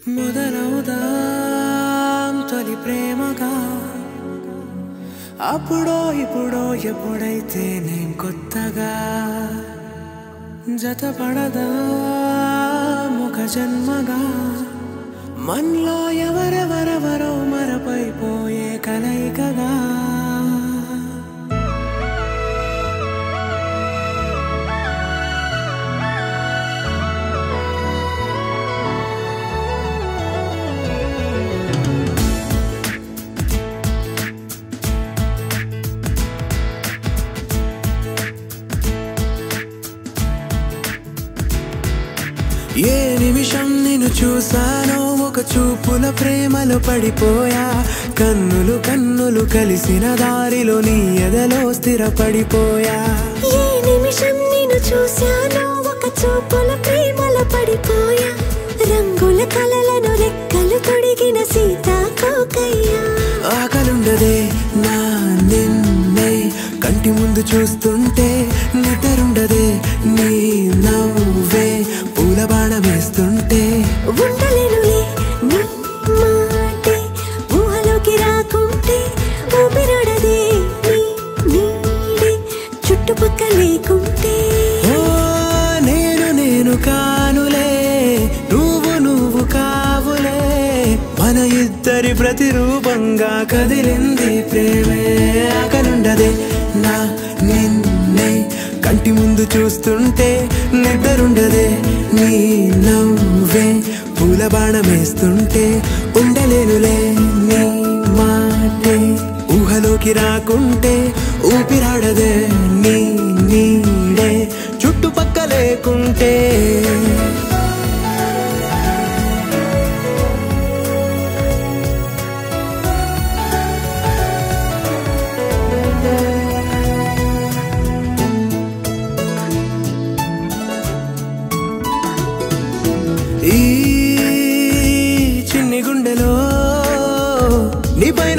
మొదలవుదాం తొలి ప్రేమగా అప్పుడో ఇప్పుడో ఎప్పుడైతే నేను కొత్తగా జతపడదా ముఖ జన్మగా మనలో ఎవరెవరెవరో మరపైపోయే కలయికగా ఏ నిమిషం నిన్ను చూసానో ఒక చూపుల ప్రేమలో పడిపోయా కన్నులు కన్నులు కలిసిన దారిలో నీ ఎదలో స్థిరపడిపోయా ఏ నిమిషం నిన్ను చూసానో ఒక చూపుల ప్రేమలో పడిపోయా రంగుల కలలను రెక్కలు తొడిగిన సీతాకోకయ్యా ఆకలుండదే నా నిన్నే కంటి ముందు చూస్తుంటే నిద్రుండదే నీ నవ్వే పూల బాణ వేస్తుంటే ఉండలేనులే నీ మాటే ఊహలోకి రాకుంటే ఊపిరాడదే నీ నీడే చుట్టుపక్క లేకుంటే నేను కానులే నువ్వు కావులే మన ఇద్దరి ప్రతిరూపంగా కదిలింది ప్రేమే ఆకలుండదే నా నిన్నే కంటి ముందు చూస్తుంటే నిద్రుండదే నీ నవ్వే పూల బాణం వేస్తుంటే ఉండలేనులే నీ మాటే ఊహలోకి రాకుంటే ఊపిరాడదే నీ నీడే చుట్టుపక్క లేకుంటే ఈ చిన్ని గుండెలో నీపై